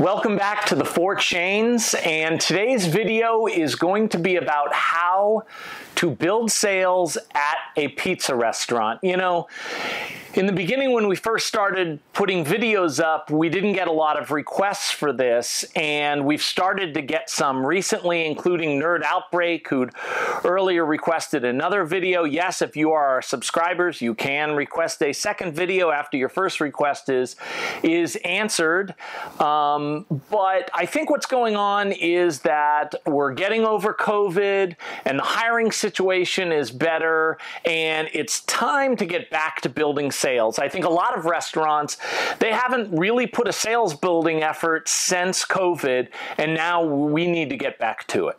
Welcome back to the Four Chains, and today's video is going to be about how to build sales at a pizza restaurant. You know, in the beginning when we first started putting videos up, we didn't get a lot of requests for this, and we've started to get some recently, including Nerd Outbreak, who'd earlier requested another video. Yes, if you are our subscribers, you can request a second video after your first request is answered. But I think what's going on is that we're getting over COVID and the hiring situation is better, and it's time to get back to building sales. I think a lot of restaurants, they haven't really put a sales building effort since COVID, and now we need to get back to it.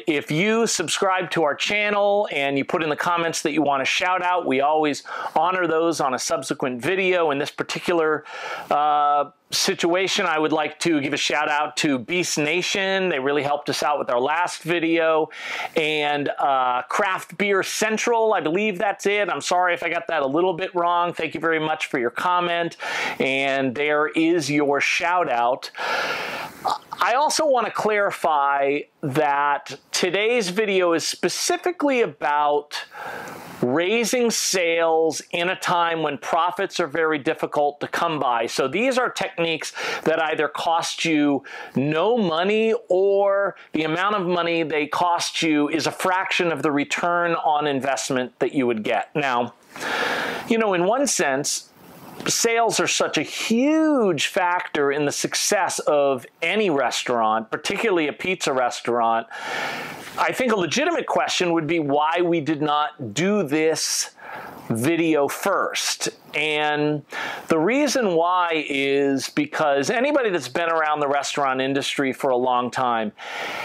If you subscribe to our channel and you put in the comments that you want a shout out, we always honor those on a subsequent video. In this particular situation, I would like to give a shout out to Beast Nation. They really helped us out with our last video. And Craft Beer Central, I believe that's it. I'm sorry if I got that a little bit wrong. Thank you very much for your comment. And there is your shout out. I also want to clarify that today's video is specifically about raising sales in a time when profits are very difficult to come by. So these are techniques that either cost you no money, or the amount of money they cost you is a fraction of the return on investment that you would get. Now, you know, in one sense, sales are such a huge factor in the success of any restaurant, particularly a pizza restaurant. I think a legitimate question would be why we did not do this video first. And the reason why is because anybody that's been around the restaurant industry for a long time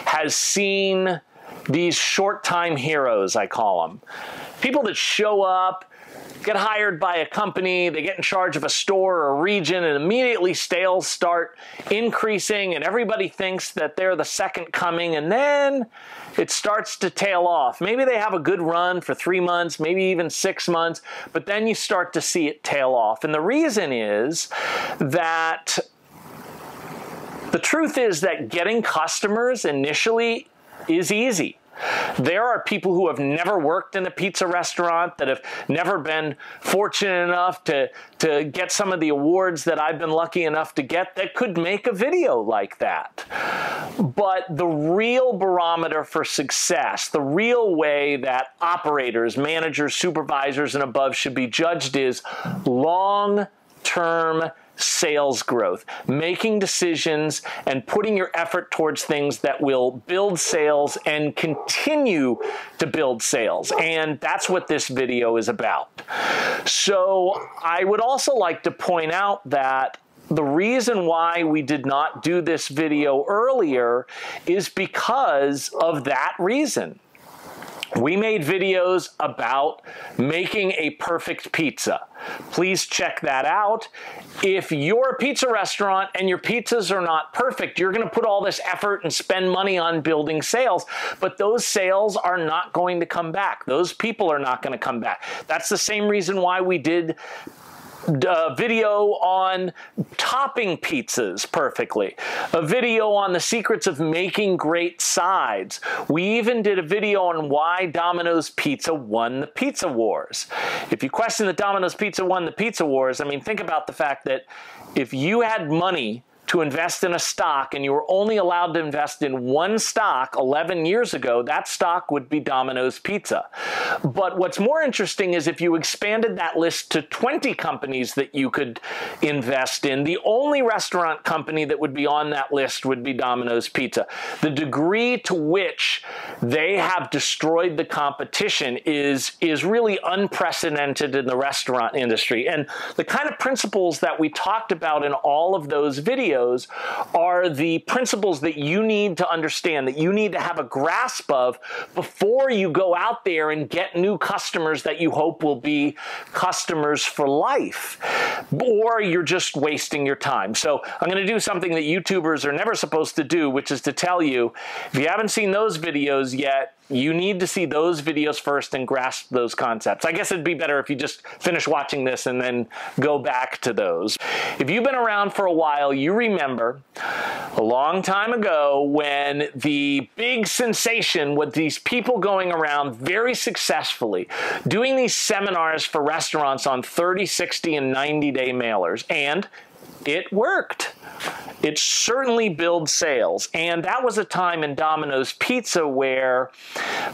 has seen these short-time heroes, I call them. People that show up, get hired by a company, they get in charge of a store or a region, and immediately sales start increasing, and everybody thinks that they're the second coming, and then it starts to tail off. Maybe they have a good run for 3 months, maybe even 6 months, but then you start to see it tail off. And the reason is that the truth is that getting customers initially is easy. There are people who have never worked in a pizza restaurant, that have never been fortunate enough to get some of the awards that I've been lucky enough to get, that could make a video like that. But the real barometer for success, the real way that operators, managers, supervisors, and above should be judged is long-term sales growth, making decisions and putting your effort towards things that will build sales and continue to build sales. And that's what this video is about. So I would also like to point out that the reason why we did not do this video earlier is because of that reason. We made videos about making a perfect pizza. Please check that out. If you're a pizza restaurant and your pizzas are not perfect, you're going to put all this effort and spend money on building sales, but those sales are not going to come back. Those people are not going to come back. That's the same reason why we did a video on topping pizzas perfectly, a video on the secrets of making great sides. We even did a video on why Domino's Pizza won the Pizza Wars. If you question that Domino's Pizza won the Pizza Wars, I mean, think about the fact that if you had money to invest in a stock and you were only allowed to invest in one stock 11 years ago, that stock would be Domino's Pizza. But what's more interesting is if you expanded that list to 20 companies that you could invest in, the only restaurant company that would be on that list would be Domino's Pizza. The degree to which they have destroyed the competition is really unprecedented in the restaurant industry. And the kind of principles that we talked about in all of those videos are the principles that you need to understand, that you need to have a grasp of before you go out there and get new customers that you hope will be customers for life, or you're just wasting your time. So I'm going to do something that YouTubers are never supposed to do, which is to tell you, if you haven't seen those videos yet, You need to see those videos first and grasp those concepts. I guess it'd be better if you just finish watching this and then go back to those. If you've been around for a while, you remember a long time ago when the big sensation with these people going around very successfully doing these seminars for restaurants on 30, 60, and 90-day mailers. And it worked. It certainly builds sales. And that was a time in Domino's Pizza where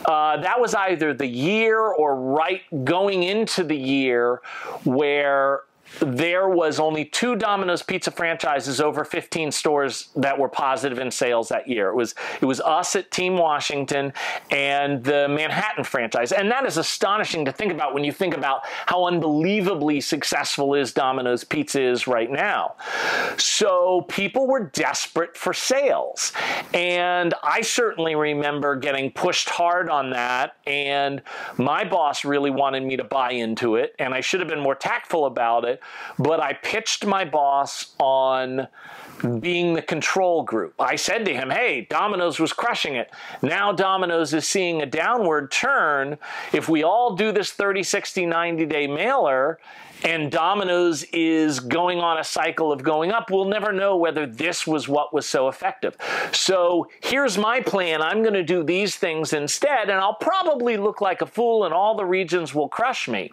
that was either the year or right going into the year where there was only 2 Domino's Pizza franchises over 15 stores that were positive in sales that year. It was us at Team Washington and the Manhattan franchise. And that is astonishing to think about when you think about how unbelievably successful Domino's Pizza is right now. So people were desperate for sales. And I certainly remember getting pushed hard on that. And my boss really wanted me to buy into it. And I should have been more tactful about it. But I pitched my boss on being the control group. I said to him, hey, Domino's was crushing it. Now Domino's is seeing a downward turn. If we all do this 30, 60, 90-day mailer, and Domino's is going on a cycle of going up, we'll never know whether this was what was so effective. So here's my plan. I'm going to do these things instead, and I'll probably look like a fool, and all the regions will crush me.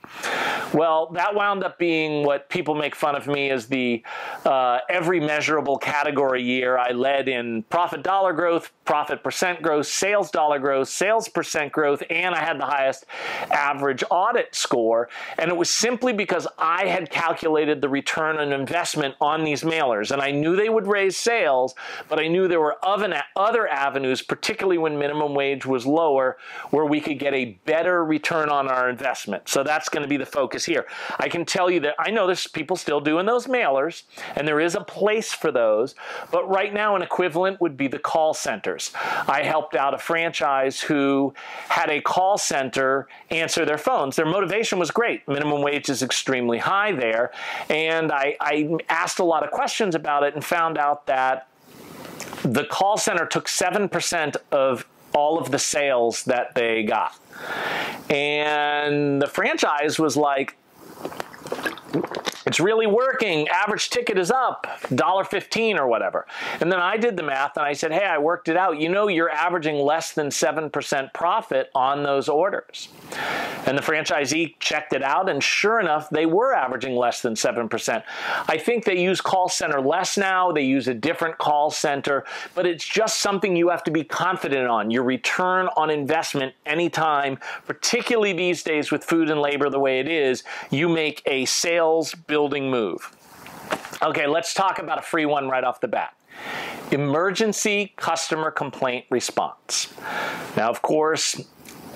Well, that wound up being what people make fun of me as the every measurable category year. I led in profit dollar growth, profit percent growth, sales dollar growth, sales percent growth, and I had the highest average audit score. And it was simply because I had calculated the return on investment on these mailers, and I knew they would raise sales, but I knew there were other avenues, particularly when minimum wage was lower, where we could get a better return on our investment. So that's going to be the focus here. I can tell you that I know there's people still doing those mailers, and there is a place for those, but right now an equivalent would be the call centers. I helped out a franchise who had a call center answer their phones. Their motivation was great. Minimum wage is extremely high there, and I asked a lot of questions about it and found out that the call center took 7% of all of the sales that they got. And the franchise was like, it's really working. Average ticket is up, $1.15 or whatever. And then I did the math and I said, hey, I worked it out. You know, you're averaging less than 7% profit on those orders. And the franchisee checked it out, and sure enough, they were averaging less than 7%. I think they use call center less now. They use a different call center, but it's just something you have to be confident on. Your return on investment anytime, particularly these days with food and labor the way it is, you make a sales building move. Okay, let's talk about a free one right off the bat. Emergency customer complaint response. Now, of course,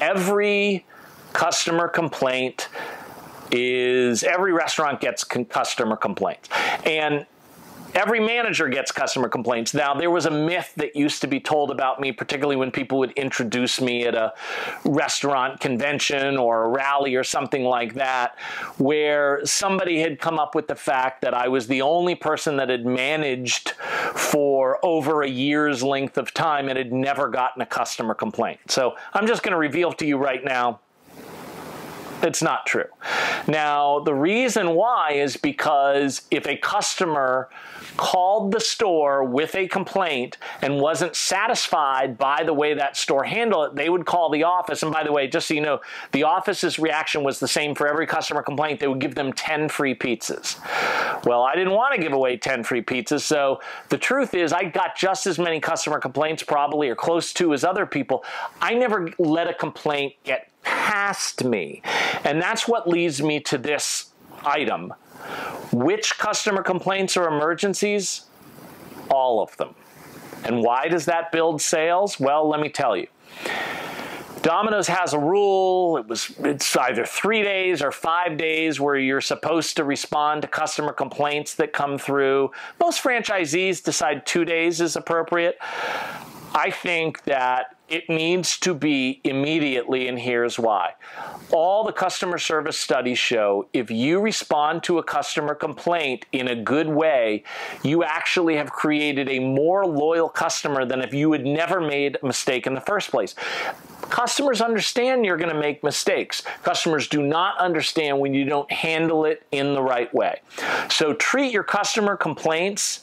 every customer complaint every restaurant gets customer complaints. And every manager gets customer complaints. Now, there was a myth that used to be told about me, particularly when people would introduce me at a restaurant convention or a rally or something like that, where somebody had come up with the fact that I was the only person that had managed for over a year's length of time and had never gotten a customer complaint. So I'm just going to reveal to you right now, it's not true. Now, the reason why is because if a customer called the store with a complaint and wasn't satisfied by the way that store handled it, they would call the office. And by the way, just so you know, the office's reaction was the same for every customer complaint. They would give them 10 free pizzas. Well, I didn't want to give away 10 free pizzas, so the truth is I got just as many customer complaints probably, or close to, as other people. I never let a complaint get past me. And that's what leads me to this item. Which customer complaints are emergencies? All of them. And why does that build sales? Well, let me tell you. Domino's has a rule. It's either 3 days or 5 days where you're supposed to respond to customer complaints that come through. Most franchisees decide 2 days is appropriate. I think that it needs to be immediately, and here's why. All the customer service studies show if you respond to a customer complaint in a good way, you actually have created a more loyal customer than if you had never made a mistake in the first place. customers understand you're going to make mistakes. Customers do not understand when you don't handle it in the right way. So treat your customer complaints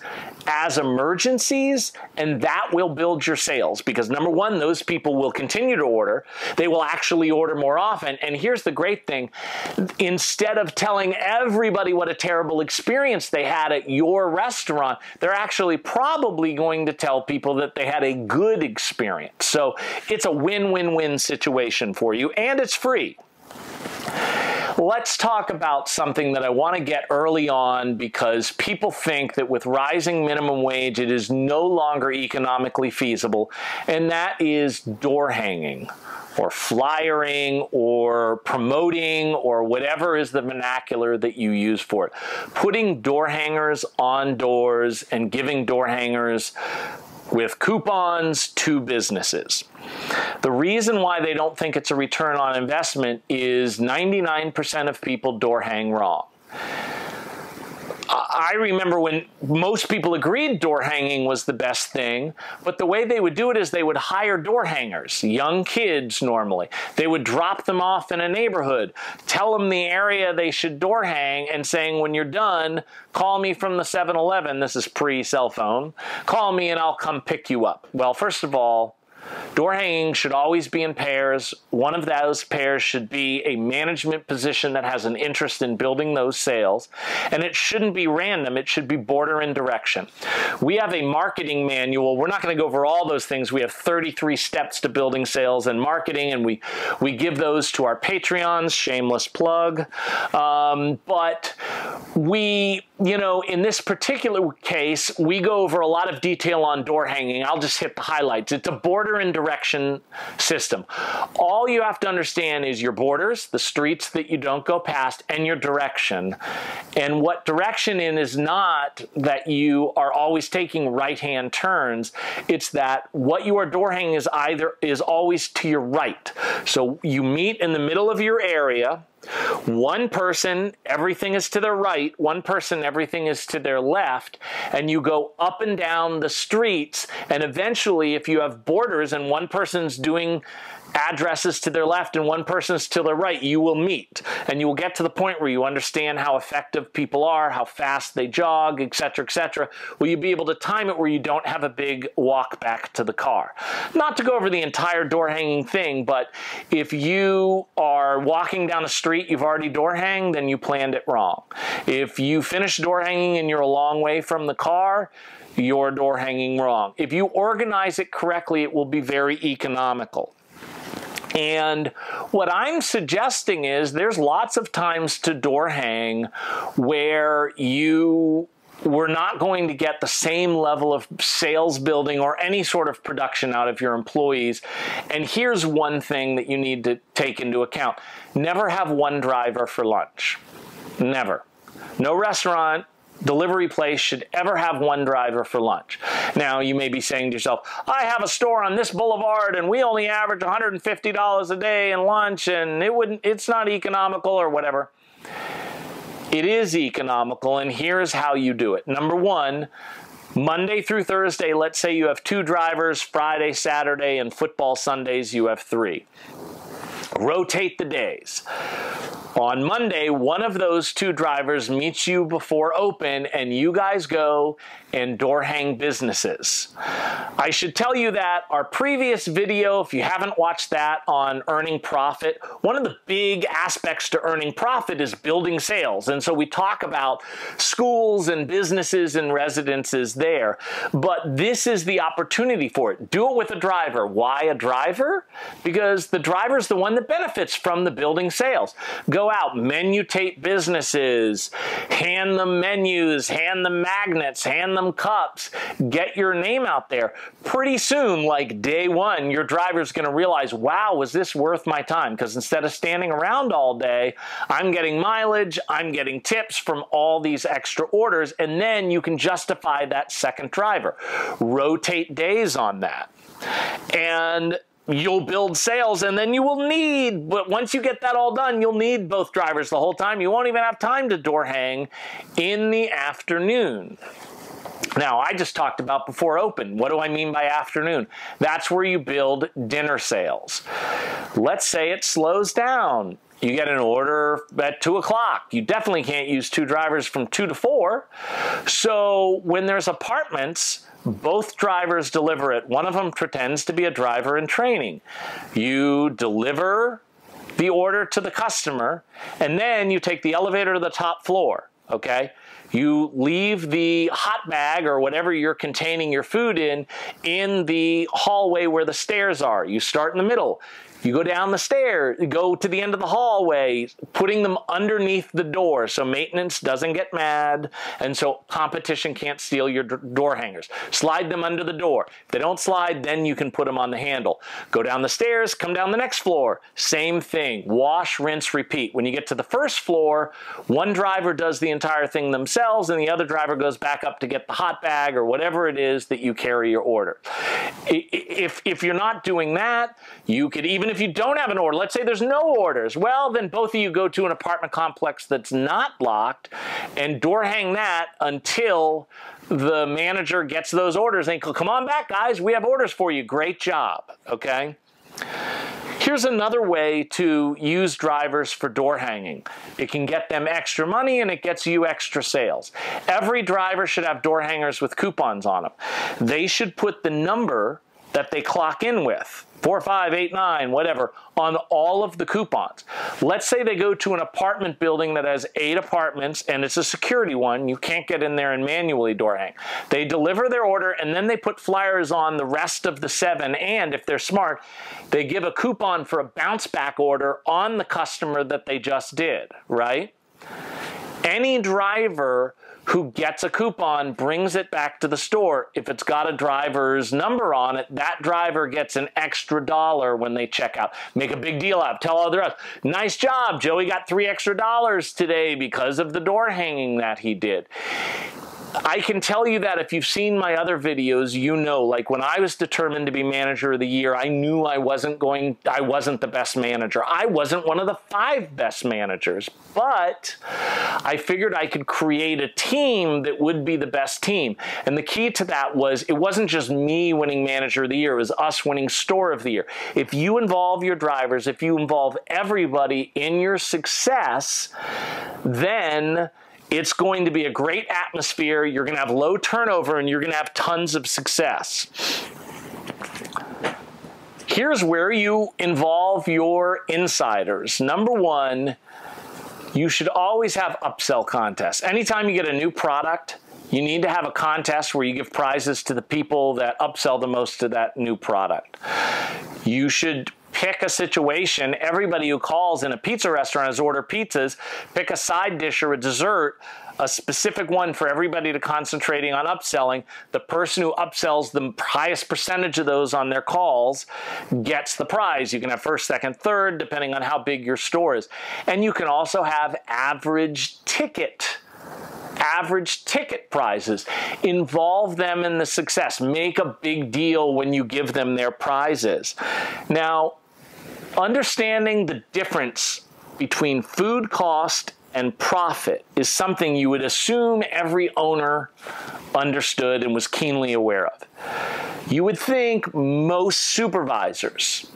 as emergencies, and that will build your sales, because number one, those people will continue to order. They will actually order more often. And here's the great thing. Instead of telling everybody what a terrible experience they had at your restaurant, they're actually probably going to tell people that they had a good experience. So it's a win-win-win situation for you, and it's free. Let's talk about something that I want to get early on, because people think that with rising minimum wage, it is no longer economically feasible, and that is door hanging or flyering or promoting or whatever is the vernacular that you use for it. Putting door hangers on doors and giving door hangers with coupons to businesses. The reason why they don't think it's a return on investment is 99% of people door hang wrong. I remember when most people agreed door hanging was the best thing, but the way they would do it is they would hire door hangers, young kids normally. They would drop them off in a neighborhood, tell them the area they should door hang, and saying, when you're done, call me from the 7-Eleven. This is pre-cell phone. Call me and I'll come pick you up. Well, first of all, door hanging should always be in pairs. One of those pairs should be a management position that has an interest in building those sales. And it shouldn't be random. It should be border and direction. We have a marketing manual. We're not going to go over all those things. We have 33 steps to building sales and marketing, and we give those to our Patreons, shameless plug. But we, in this particular case, we go over a lot of detail on door hanging. I'll just hit the highlights. It's a border and direction system. All you have to understand is your borders, the streets that you don't go past, and your direction. And what direction in is not that you are always taking right-hand turns. It's that what you are door hanging is always to your right. So you meet in the middle of your area. One person, everything is to their right. One person, everything is to their left. And you go up and down the streets. And eventually, if you have borders and one person's doing addresses to their left and one person's to their right, you will meet. And you will get to the point where you understand how effective people are, how fast they jog, etc., etc. Will you be able to time it where you don't have a big walk back to the car? Not to go over the entire door hanging thing, but if you are walking down a street, you've already door hanged, then you planned it wrong. If you finish door hanging and you're a long way from the car, you're door hanging wrong. If you organize it correctly, it will be very economical. And what I'm suggesting is there's lots of times to door hang where you were not going to get the same level of sales building or any sort of production out of your employees. And here's one thing that you need to take into account. Never have one driver for lunch. Never. No restaurant, delivery place should ever have one driver for lunch. Now, you may be saying to yourself, I have a store on this boulevard and we only average $150 a day in lunch and it's not economical or whatever. It is economical, and here's how you do it. Number one, Monday through Thursday, let's say you have 2 drivers, Friday, Saturday, and football Sundays, you have 3. Rotate the days. On Monday, one of those 2 drivers meets you before open, and you guys go and door hang businesses. I should tell you that our previous video, if you haven't watched that on earning profit, one of the big aspects to earning profit is building sales. And so we talk about schools and businesses and residences there. But this is the opportunity for it. Do it with a driver. Why a driver? Because the driver is the one that benefits from the building sales. Go out, menu tape businesses, hand them menus, hand them magnets, hand them cups, get your name out there. Pretty soon, like day one, your driver's going to realize, wow, was this worth my time? Because instead of standing around all day, I'm getting mileage, I'm getting tips from all these extra orders, and then you can justify that second driver. Rotate days on that. And you'll build sales, and then you will need, but once you get that all done, you'll need both drivers the whole time. You won't even have time to door hang in the afternoon. Now, I just talked about before open. What do I mean by afternoon? That's where you build dinner sales. Let's say it slows down. You get an order at 2 o'clock. You definitely can't use 2 drivers from 2 to 4. So when there's apartments, both drivers deliver it. One of them pretends to be a driver in training. You deliver the order to the customer, and then you take the elevator to the top floor, okay? You leave the hot bag or whatever you're containing your food in the hallway where the stairs are. You start in the middle. You go down the stairs, go to the end of the hallway, putting them underneath the door so maintenance doesn't get mad and so competition can't steal your door hangers. Slide them under the door. If they don't slide, then you can put them on the handle. Go down the stairs, come down the next floor. Same thing. Wash, rinse, repeat. When you get to the first floor, one driver does the entire thing themselves and the other driver goes back up to get the hot bag or whatever it is that you carry your order. If you're not doing that, you could, even if you don't have an order, let's say there's no orders, well, then both of you go to an apartment complex that's not locked and door hang that until the manager gets those orders and come on back, guys, we have orders for you. Great job, okay? Here's another way to use drivers for door hanging. It can get them extra money and it gets you extra sales. Every driver should have door hangers with coupons on them. They should put the number that they clock in with, 4, 5, 8, 9, whatever, on all of the coupons. Let's say they go to an apartment building that has 8 apartments and it's a security one. You can't get in there and manually door hang. They deliver their order and then they put flyers on the rest of the 7, and if they're smart, they give a coupon for a bounce back order on the customer that they just did, right? Any driver who gets a coupon brings it back to the store. If it's got a driver's number on it, that driver gets an extra $1 when they check out. Make a big deal out. Tell all the rest, nice job, Joey got $3 extra today because of the door hanging that he did. I can tell you that if you've seen my other videos, you know, like when I was determined to be manager of the year, I knew I wasn't the best manager. I wasn't one of the 5 best managers, but I figured I could create a team that would be the best team. And the key to that was, it wasn't just me winning manager of the year, it was us winning store of the year. If you involve your drivers, if you involve everybody in your success, then it's going to be a great atmosphere, you're going to have low turnover, and you're going to have tons of success. Here's where you involve your insiders. Number 1, you should always have upsell contests. Anytime you get a new product, you need to have a contest where you give prizes to the people that upsell the most to that new product. You should pick a situation. Everybody who calls in a pizza restaurant has ordered pizzas. Pick a side dish or a dessert, a specific one for everybody to concentrating on upselling. The person who upsells the highest percentage of those on their calls gets the prize. You can have first, second, third, depending on how big your store is. And you can also have average ticket prizes. Involve them in the success. Make a big deal when you give them their prizes. Now, understanding the difference between food cost and profit is something you would assume every owner understood and was keenly aware of. You would think most supervisors,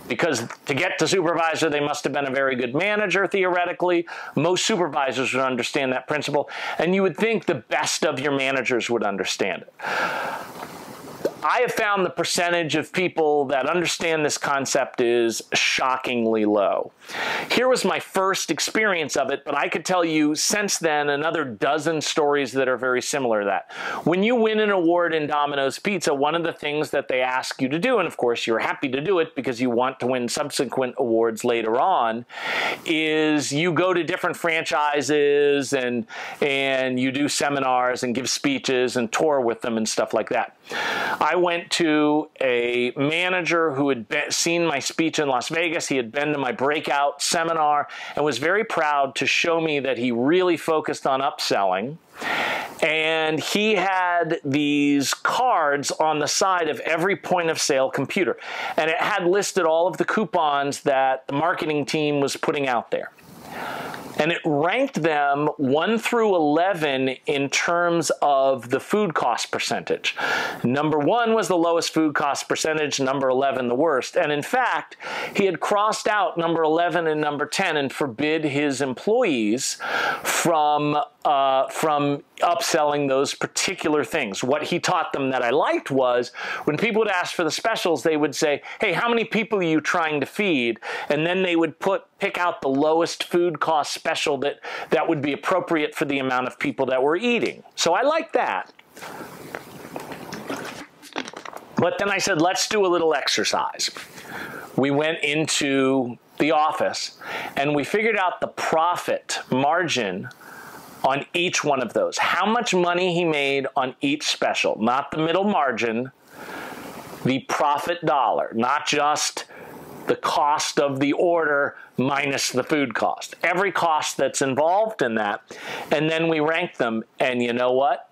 because to get to supervisor, they must have been a very good manager, theoretically. Most supervisors would understand that principle, and you would think the best of your managers would understand it. I have found the percentage of people that understand this concept is shockingly low. Here was my first experience of it, but I could tell you since then another dozen stories that are very similar to that. When you win an award in Domino's Pizza, one of the things that they ask you to do, and of course you're happy to do it because you want to win subsequent awards later on, is you go to different franchises and you do seminars and give speeches and tour with them and stuff like that. I went to a manager who had seen my speech in Las Vegas. He had been to my breakout seminar and was very proud to show me that he really focused on upselling. And he had these cards on the side of every point of sale computer. And it had listed all of the coupons that the marketing team was putting out there. And it ranked them 1 through 11 in terms of the food cost percentage. Number 1 was the lowest food cost percentage, number 11 the worst. And in fact, he had crossed out number 11 and number 10 and forbid his employees from upselling those particular things. What he taught them that I liked was when people would ask for the specials, they would say, hey, how many people are you trying to feed? And then they would pick out the lowest food cost special that would be appropriate for the amount of people that were eating. So I like that. But then I said, let's do a little exercise. We went into the office and we figured out the profit margin on each one of those. How much money he made on each special, not the middle margin, the profit dollar, not just the cost of the order minus the food cost. Every cost that's involved in that. And then we ranked them, and you know what?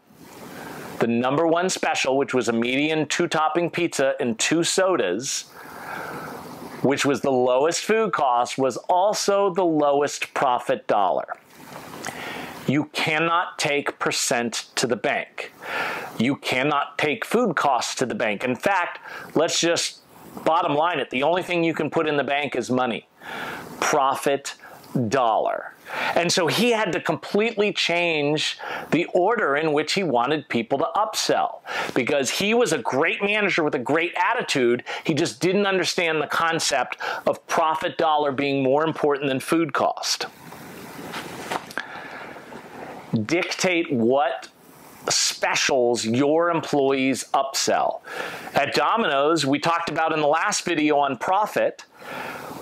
The number 1 special, which was a median 2-topping pizza and 2 sodas, which was the lowest food cost, was also the lowest profit dollar. You cannot take percent to the bank. You cannot take food costs to the bank. In fact, let's just bottom line it. The only thing you can put in the bank is money. Profit dollar. And so he had to completely change the order in which he wanted people to upsell, because he was a great manager with a great attitude. He just didn't understand the concept of profit dollar being more important than food cost. Dictate what specials your employees upsell. At Domino's, we talked about in the last video on profit,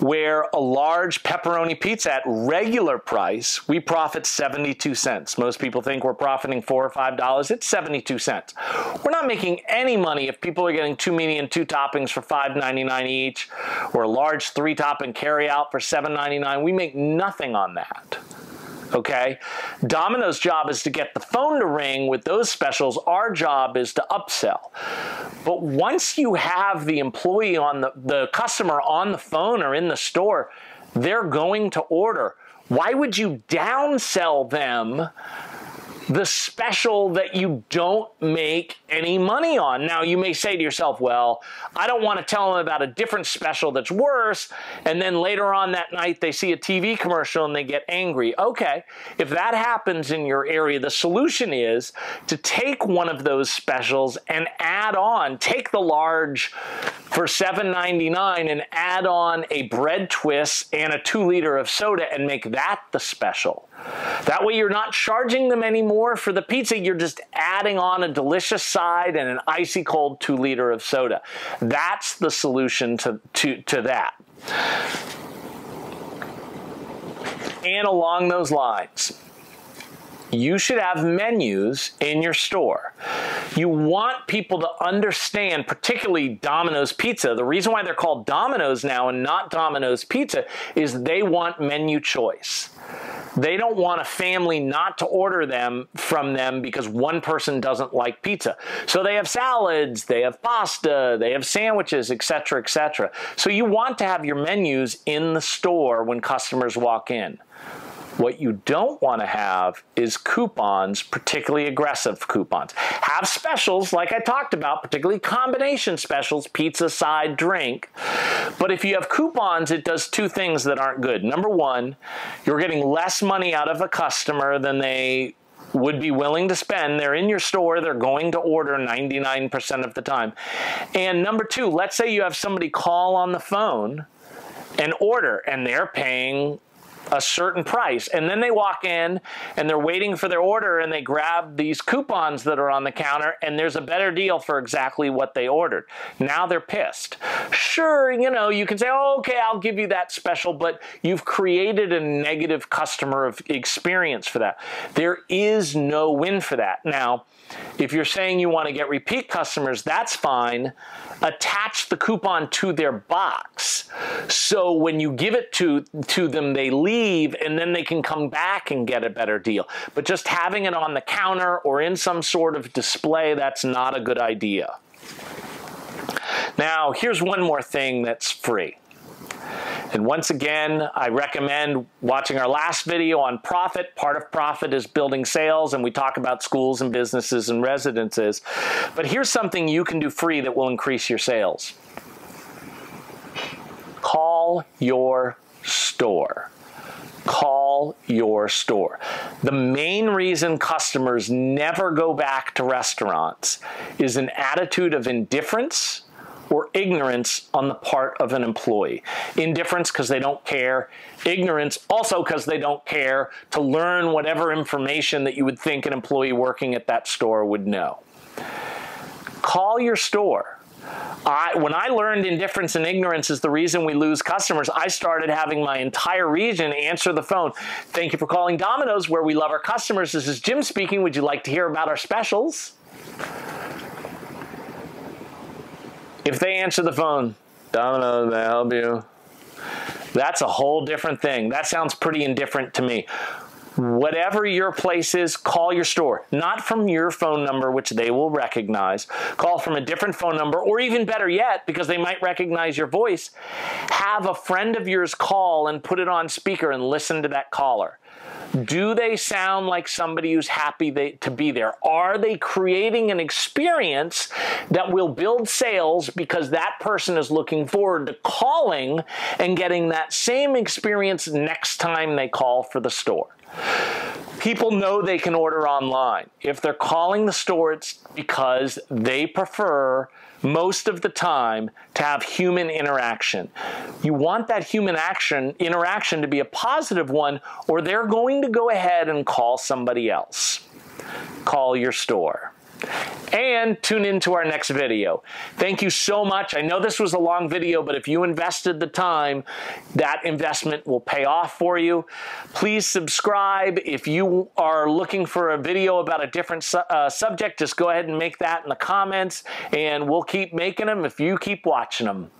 where a large pepperoni pizza at regular price, we profit 72 cents. Most people think we're profiting $4 or $5. It's 72 cents. We're not making any money if people are getting 2 medium 2 toppings for $5.99 each, or a large 3-topping carryout for $7.99. We make nothing on that. Okay? Domino's job is to get the phone to ring with those specials. Our job is to upsell. But once you have the employee on the customer on the phone or in the store, they're going to order. Why would you downsell them the special that you don't make any money on? Now, you may say to yourself, well, I don't want to tell them about a different special that's worse, and then later on that night they see a TV commercial and they get angry. Okay, if that happens in your area, the solution is to take one of those specials and add on, take the large for $7.99 and add on a bread twist and a 2-liter of soda and make that the special. That way you're not charging them anymore for the pizza, you're just adding on a delicious side and an icy cold 2-liter of soda. That's the solution to that. And along those lines, you should have menus in your store. You want people to understand, particularly Domino's Pizza. The reason why they're called Domino's now and not Domino's Pizza is they want menu choice. They don't want a family not to order from them because one person doesn't like pizza. So they have salads, they have pasta, they have sandwiches, etc., etc. So you want to have your menus in the store when customers walk in. What you don't want to have is coupons, particularly aggressive coupons. Have specials, like I talked about, particularly combination specials, pizza, side, drink. But if you have coupons, it does 2 things that aren't good. Number 1, you're getting less money out of a customer than they would be willing to spend. They're in your store, they're going to order 99% of the time. And number 2, let's say you have somebody call on the phone and order, and they're paying a certain price, and then they walk in and they're waiting for their order and they grab these coupons that are on the counter and there's a better deal for exactly what they ordered. Now they're pissed. Sure, you know, you can say, oh, okay, I'll give you that special, but you've created a negative customer experience for that. There is no win for that. Now, if you're saying you want to get repeat customers, that's fine. Attach the coupon to their box. So when you give it to them, they leave and then they can come back and get a better deal. But just having it on the counter or in some sort of display, that's not a good idea. Now, here's one more thing that's free. And once again, I recommend watching our last video on profit. Part of profit is building sales, and we talk about schools and businesses and residences. But here's something you can do free that will increase your sales. Call your store. Call your store. The main reason customers never go back to restaurants is an attitude of indifference or ignorance on the part of an employee. Indifference because they don't care. Ignorance also because they don't care to learn whatever information that you would think an employee working at that store would know. Call your store. When I learned indifference and ignorance is the reason we lose customers, I started having my entire region answer the phone. Thank you for calling Domino's, where we love our customers. This is Jim speaking. Would you like to hear about our specials? If they answer the phone, Domino's, may I help you? That's a whole different thing. That sounds pretty indifferent to me. Whatever your place is, call your store. Not from your phone number, which they will recognize. Call from a different phone number, or even better yet, because they might recognize your voice, have a friend of yours call and put it on speaker and listen to that caller. Do they sound like somebody who's happy to be there? Are they creating an experience that will build sales because that person is looking forward to calling and getting that same experience next time they call for the store? People know they can order online. If they're calling the store, it's because they prefer most of the time to have human interaction. You want that human interaction to be a positive one, or they're going to go ahead and call somebody else. Call your store. And tune into our next video. Thank you so much. I know this was a long video, but if you invested the time, that investment will pay off for you. Please subscribe. If you are looking for a video about a different subject, just go ahead and make that in the comments, and we'll keep making them if you keep watching them.